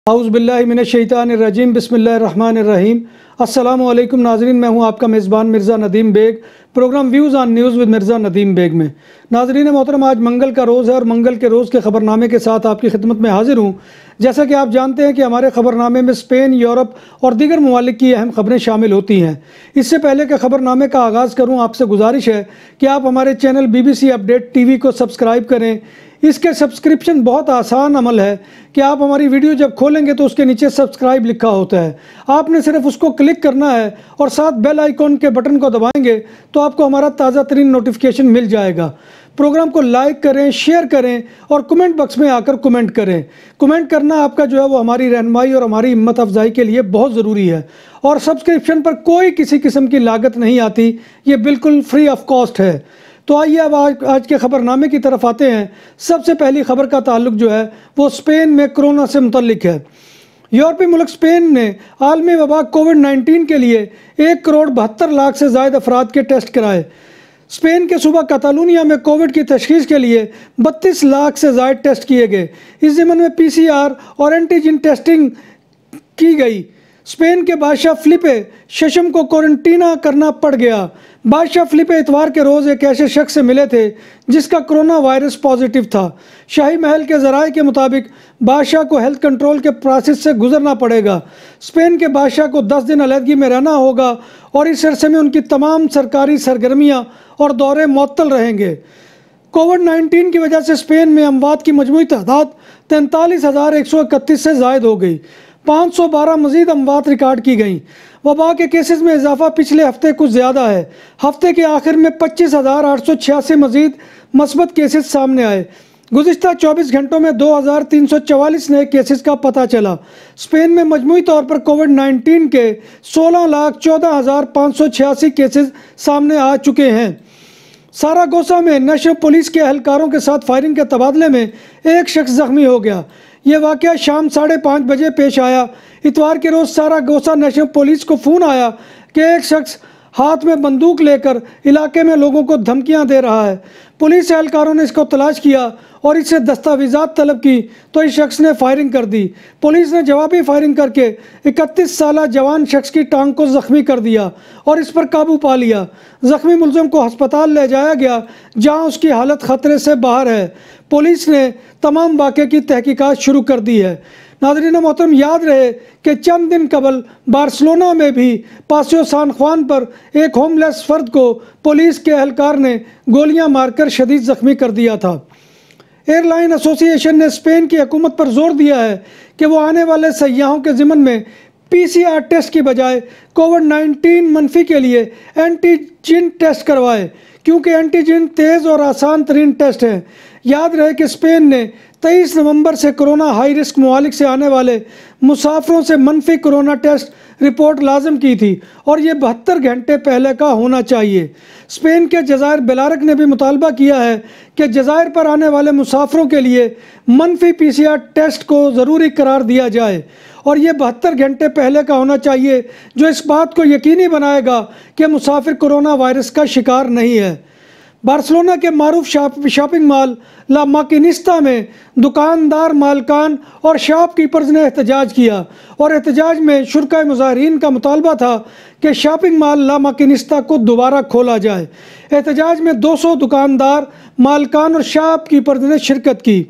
औज़ुबिल्लाहिमिनश्शैतानिर्रजीम बिस्मिल्लाहिर्रहमानिर्रहीम। अस्सलामु अलैकुम नाज़रीन, मैं हूं आपका मेज़बान Mirza Nadeem Baig. Programme views on news with Mirza Nadeem Baig में नाज़रीन मोहतरम, आज मंगल का रोज़ है और मंगल के रोज़ के ख़बरनामे के साथ आपकी खिदमत में हाजिर हूं। जैसा कि आप जानते हैं कि हमारे ख़बरनामे में स्पेन, यूरोप और दीगर ममालिक की अहम ख़बरें शामिल होती हैं। इससे पहले कि ख़बरनामे का आगाज़ करूँ, आपसे गुजारिश है कि आप हमारे चैनल BBC अपडेट TV को सब्सक्राइब करें। इसके सब्सक्रिप्शन बहुत आसान अमल है कि आप हमारी वीडियो जब खोलेंगे तो उसके नीचे सब्सक्राइब लिखा होता है, आपने सिर्फ उसको क्लिक करना है और साथ बेल आइकॉन के बटन को दबाएंगे तो आपको हमारा ताज़ा तरीन नोटिफिकेशन मिल जाएगा। प्रोग्राम को लाइक करें, शेयर करें और कमेंट बॉक्स में आकर कमेंट करें। कमेंट करना आपका जो है वो हमारी रहनुमाई और हमारी हिम्मत अफजाई के लिए बहुत ज़रूरी है। और सब्सक्रिप्शन पर कोई किसी किस्म की लागत नहीं आती, ये बिल्कुल फ्री ऑफ कॉस्ट है। तो आइए अब आज के ख़बरनामे की तरफ आते हैं। सबसे पहली खबर का ताल्लुक जो है वो स्पेन में कोरोना से मुतल्लिक है। यूरोपीय मुल्क स्पेन ने आलमी वबा कोविड-19 के लिए 1,72,00,000 से ज़ायद अफराद के टेस्ट कराए। स्पेन के सूबा कातालूनिया में कोविड की तशख़ीस के लिए 32 लाख से ज़ायद टेस्ट किए गए। इस ज़िम्मन में PCR और एंटीजन टेस्टिंग की गई। स्पेन के बादशाह फिलिपे शशम को क्वारंटीना करना पड़ गया। बादशाह फिलिपे इतवार के रोज़ एक ऐसे शख्स से मिले थे जिसका कोरोना वायरस पॉजिटिव था। शाही महल के ज़राए के मुताबिक बादशाह को हेल्थ कंट्रोल के प्रोसेस से गुजरना पड़ेगा। स्पेन के बादशाह को 10 दिन अलहदगी में रहना होगा और इस अरसे में उनकी तमाम सरकारी सरगर्मियाँ और दौरे मुअत्तल रहेंगे। कोविड-19 की वजह से स्पेन में अमवात की मजमूई तादाद 43,131 से ज़ायद हो गई। 512 मज़ीद अमवात रिकॉर्ड की गई। वबा के केसेस में इजाफा पिछले हफ्ते कुछ ज़्यादा है। हफ्ते के आखिर में 25,886 मज़ीद मस्बत केसेस सामने आए। गुज़िश्ता 24 घंटों में 2,344 नए केसेस का पता चला। स्पेन में मजमूई तौर पर कोविड-19 के 16,14,586 केसेस सामने आ चुके हैं। सारागोसा में नेशनल पुलिस के एहलकारों के साथ फायरिंग के तबादले में एक शख्स ज़ख्मी हो गया। यह वाक़या शाम 5:30 बजे पेश आया। इतवार के रोज़ सारागोसा नेशनल पुलिस को फ़ोन आया कि एक शख्स हाथ में बंदूक लेकर इलाके में लोगों को धमकियां दे रहा है। पुलिस एहलकारों ने इसको तलाश किया और इससे दस्तावेज़ात तलब की तो इस शख्स ने फायरिंग कर दी। पुलिस ने जवाबी फायरिंग करके 31 साला जवान शख्स की टांग को ज़ख्मी कर दिया और इस पर काबू पा लिया। ज़ख्मी मुलज़िम को हस्पताल ले जाया गया जहां उसकी हालत ख़तरे से बाहर है। पुलिस ने तमाम वाक़े की तहकीकात शुरू कर दी है। नाज़रीन मोहतरम, याद रहे कि चंद दिन कबल बार्सिलोना में भी पासियो सान ख्वान पर एक होमलेस फ़र्द को पुलिस के एहलकार ने गोलियां मारकर शदीद ज़ख्मी कर दिया था। एयरलाइन एसोसिएशन ने स्पेन की हुकूमत पर जोर दिया है कि वो आने वाले सयाहों के ज़िम्मन में PCR टेस्ट की बजाय कोविड-19 मनफी के लिए एंटीजन टेस्ट करवाए, क्योंकि एंटीजन तेज़ और आसान तरीन टेस्ट है। याद रहे कि स्पेन ने 23 नवंबर से कोरोना हाई रिस्क ममालिक से आने वाले मुसाफिरों से मनफी कोरोना टेस्ट रिपोर्ट लाजम की थी और ये 72 घंटे पहले का होना चाहिए। स्पेन के जज़ायर बेलारक ने भी मुतालबा किया है कि जज़ायर पर आने वाले मुसाफिरों के लिए मनफी PCR टेस्ट को ज़रूरी करार दिया जाए और ये 72 घंटे पहले का होना चाहिए, जो इस बात को यकीनी बनाएगा कि मुसाफिर कोरोना वायरस का शिकार नहीं है। बार्सिलोना के मारूफ शॉपिंग मॉल ला माकिनिस्ता में दुकानदार, मालकान और शॉपकीपर्स ने एहतजाज किया और एहतजाज में शुरका मुजाहिरीन का मुतालबा था कि शॉपिंग मॉल ला माकिनिस्ता को दोबारा खोला जाए। एहतजाज में 200 दुकानदार, मालकान और शॉपकीपर्स ने शिरकत की।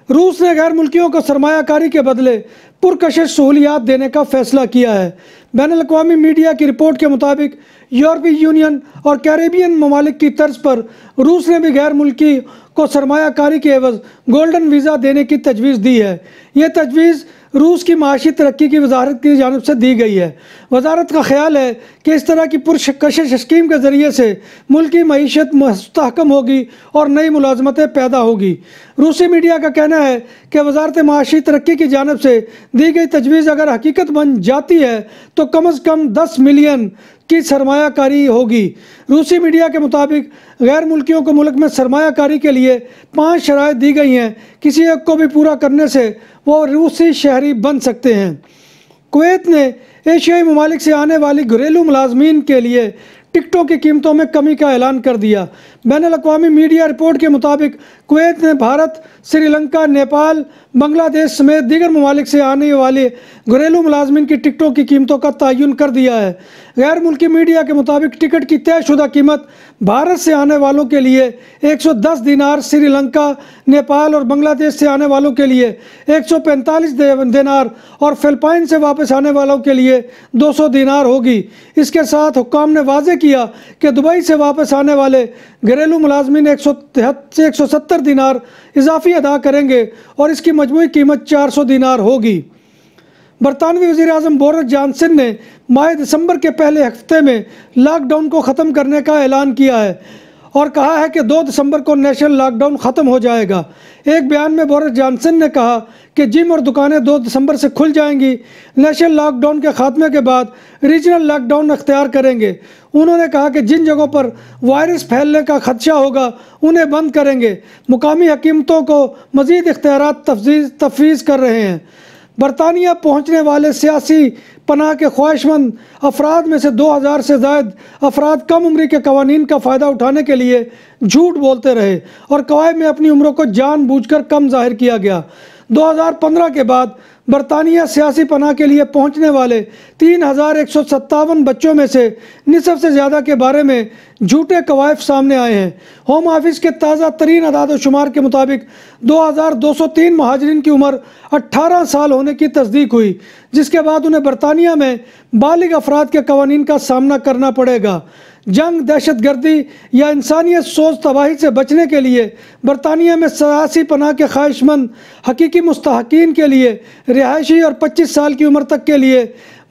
रूस ने गैर मुल्कियों को सरमायाकारी के बदले पुरकशिश सहूलियात देने का फैसला किया है। बैनुल-अक़वामी मीडिया की रिपोर्ट के मुताबिक यूरोपीय यूनियन और कैरेबियन ममालिक की तर्ज पर रूस ने भी गैर मुल्की को सरमायाकारी के एवज गोल्डन वीज़ा देने की तजवीज़ दी है। यह तजवीज़ रूस की माशी तरक्की की वजारत की जानिब से दी गई है। वजारत का ख्याल है कि इस तरह की पुरकशिश स्कीम के ज़रिए से मुल्की मईशत मुस्तहकम होगी और नई मुलाजमतें पैदा होगी। रूसी मीडिया का कहना है कि वजारत माशी तरक्की की जानिब से दी गई तजवीज़ अगर हकीकत बन जाती है तो कम अज़ कम 10 मिलियन की सरमायाकारी होगी। रूसी मीडिया के मुताबिक गैर मुल्कियों को मुल्क में सरमायाकारी के लिए 5 शराइत दी गई हैं। किसी एक को भी पूरा करने से वो रूसी शहरी बन सकते हैं। कुवैत ने एशियाई ममालिक से आने वाली घरेलू मुलाजमीन के लिए टिकटों की कीमतों में कमी का ऐलान कर दिया। बैनुल-अक़वामी मीडिया रिपोर्ट के मुताबिक कुवैत ने भारत, श्रीलंका, नेपाल, बांग्लादेश समेत दीगर ममालिक से आने वाले घरेलू मुलाजमीन की टिकटों की कीमतों का तयन कर दिया है। गैर मुल्की मीडिया के मुताबिक टिकट की तयशुदा कीमत भारत से आने वालों के लिए 110 दिनार, श्रीलंका, नेपाल और बांग्लादेश से आने वालों के लिए 145 दिनार और फिलिपाइन से वापस आने वालों के लिए 200 दिनार होगी। इसके साथ हुक्काम ने वाज़ेह किया कि दुबई से वापस आने वाले घरेलू मुलाजमीन 170 दिनार इजाफी अदा करेंगे और इसकी मजमूई कीमत 400 दिनार होगी। बरतानवी वज़ीर-ए-आज़म बोरिस जॉनसन ने माह दिसंबर के पहले हफ्ते में लॉकडाउन को ख़त्म करने का ऐलान किया है और कहा है कि 2 दिसंबर को नेशनल लॉकडाउन ख़त्म हो जाएगा। एक बयान में बोरिस जॉनसन ने कहा कि जिम और दुकानें 2 दिसंबर से खुल जाएंगी। नेशनल लॉकडाउन के खात्मे के बाद रीजनल लॉकडाउन अख्तियार करेंगे। उन्होंने कहा कि जिन जगहों पर वायरस फैलने का खदशा होगा उन्हें बंद करेंगे। मुकामी हकीमतों को मज़ीद इख्तियारात तफवीज़ कर रहे हैं। बरतानिया पहुँचने वाले सियासी पनाह के ख्वाहिशमंद अफराद में से 2000 से ज़ायद अफराद कम उम्री के कवानीन का फ़ायदा उठाने के लिए झूठ बोलते रहे और कवायद में अपनी उम्रों को जानबूझकर कम जाहिर किया गया। 2015 के बाद बरतानिया सियासी पनाह के लिए पहुंचने वाले 3157 बच्चों में से निसफ से ज़्यादा के बारे में झूठे कवायद सामने आए हैं। होम ऑफिस के ताज़ा तरीन अदाद शुमार के मुताबिक 2203 महाजरीन की उम्र 18 साल होने की तस्दीक हुई, जिसके बाद उन्हें बरतानिया में बालिग अफराद के कवानीन का सामना करना पड़ेगा। जंग, दहशतगर्दी या इंसानियत सोच तबाही से बचने के लिए बरतानिया में सियासी पनाह के ख्वाहिशमंद हकीकी मुस्तहकीन के लिए रिहायशी और 25 साल की उम्र तक के लिए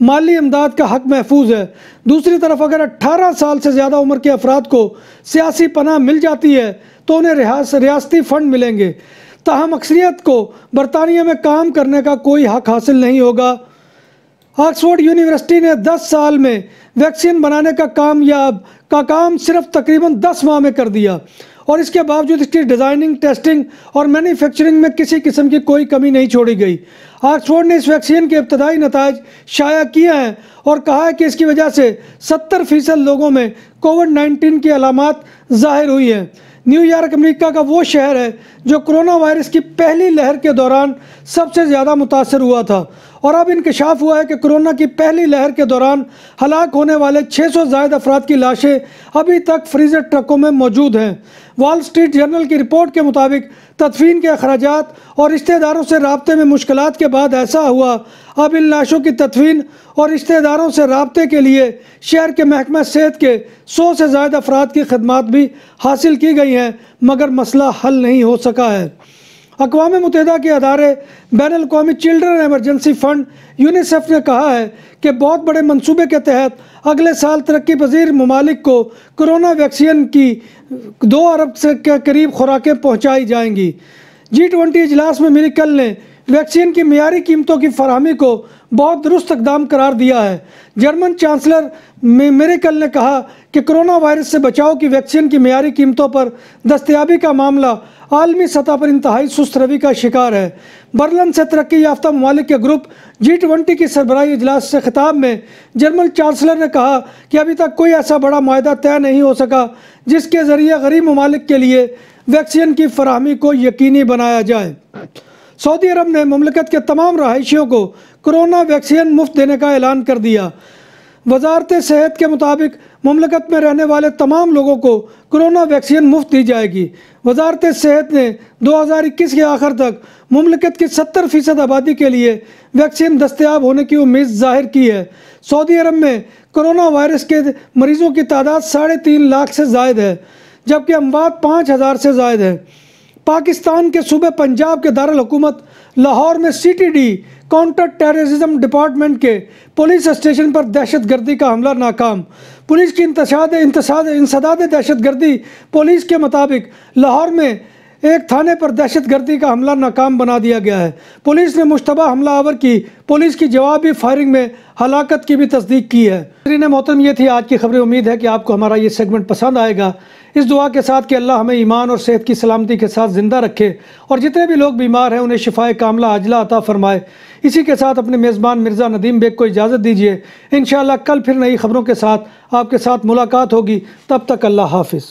माली इमदाद का हक महफूज है। दूसरी तरफ अगर 18 साल से ज़्यादा उम्र के अफराद को सियासी पनाह मिल जाती है तो उन्हें रियासती फ़ंड मिलेंगे। ताहम अक्सरियत को बरतानिया में काम करने का कोई हक हासिल नहीं होगा। ऑक्सफोर्ड यूनिवर्सिटी ने 10 साल में वैक्सीन बनाने का काम सिर्फ तकरीबन 10 माह में कर दिया और इसके बावजूद इसकी डिज़ाइनिंग, टेस्टिंग और मैन्युफैक्चरिंग में किसी किस्म की कोई कमी नहीं छोड़ी गई। ऑक्सफोर्ड ने इस वैक्सीन के इब्तदाई नताइज शाया किए हैं और कहा है कि इसकी वजह से 70% लोगों में कोविड-19 की अलामात ज़ाहिर हुई हैं। न्यूयॉर्क अमेरिका का वो शहर है जो कोरोना वायरस की पहली लहर के दौरान सबसे ज़्यादा मुतासर हुआ था और अब इंकशाफ हुआ है कि कोरोना की पहली लहर के दौरान हलाक होने वाले 600 ज़ायद अफराद की लाशें अभी तक फ्रीज़र ट्रकों में मौजूद हैं। वॉल स्ट्रीट जर्नल की रिपोर्ट के मुताबिक तदफीन के अखराजात और रिश्तेदारों से राब्ते में मुश्किलात के बाद ऐसा हुआ। अब इन लाशों की तदफीन और रिश्तेदारों से राब्ते के लिए शहर के महकमा सेहत के 100 से ज़ायद अफराद की खदमात भी हासिल की गई हैं, मगर मसला हल नहीं हो सका है। अक़वाम मुत्तहिदा के अदारे बैनुल-अक़वामी चिल्ड्रन एमरजेंसी फ़ंड यूनिसेफ ने कहा है कि बहुत बड़े मंसूबे के तहत अगले साल तरक्की पजीर ममालिक को कोरोना वैक्सीन की 2 अरब से के करीब खुराकें पहुँचाई जाएंगी। G20 इजलास में मिलिकल ने वैक्सीन की मियारी कीमतों की फराहमी को बहुत दुरुस्त इक़दाम करार दिया है। जर्मन चांसलर मेर्केल ने कहा कि कोरोना वायरस से बचाव की वैक्सीन की मियारी कीमतों पर दस्तयाबी का मामला आलमी सतह पर इंतहाई सुस्त रवि का शिकार है। बर्लिन से तरक्की याफ्ता ममालिक के ग्रुप G20 की सरबराही इजलास से खिताब में जर्मन चांसलर ने कहा कि अभी तक कोई ऐसा बड़ा मायदा तय नहीं हो सका जिसके ज़रिए गरीब ममालिक के लिए वैक्सीन की फराहमी को यकीनी बनाया जाए। सऊदी अरब ने मुमलिकत के तमाम रहायशियों को कोरोना वैक्सीन मुफ्त देने का ऐलान कर दिया। वजारत सेहत के मुताबिक मुमलिकत में रहने वाले तमाम लोगों को कोरोना वैक्सीन मुफ्त दी जाएगी। वजारत सेहत ने 2021 के आखिर तक मुमलिकत की 70% आबादी के लिए वैक्सीन दस्तयाब होने की उम्मीद जाहिर की है। सऊदी अरब में कोरोना वायरस के मरीजों की तादाद 3.5 लाख से ज़ायद है, जबकि अमवात 5000 से ज़ायद है। पाकिस्तान के सूबे पंजाब के दारुल हुकूमत लाहौर में CTD काउंटर टेररिज्म डिपार्टमेंट के पुलिस स्टेशन पर दहशतगर्दी का हमला नाकाम। पुलिस की इंसदाद दहशतगर्दी पुलिस के मुताबिक लाहौर में एक थाने पर दहशतगर्दी का हमला नाकाम बना दिया गया है। पुलिस ने मुश्तबा हमलावर की पुलिस की जवाबी फायरिंग में हलाकत की भी तस्दीक की है। मोहतरम, ये थी आज की खबरें। उम्मीद है कि आपको हमारा ये सेगमेंट पसंद आएगा। इस दुआ के साथ कि अल्लाह हमें ईमान और सेहत की सलामती के साथ ज़िंदा रखे और जितने भी लोग बीमार हैं उन्हें शिफाए कामला आजला अता फ़रमाए। इसी के साथ अपने मेज़बान मिर्ज़ा नदीम बेग को इजाज़त दीजिए। इंशाअल्लाह कल फिर नई ख़बरों के साथ आपके साथ मुलाकात होगी। तब तक अल्लाह हाफ़िज़।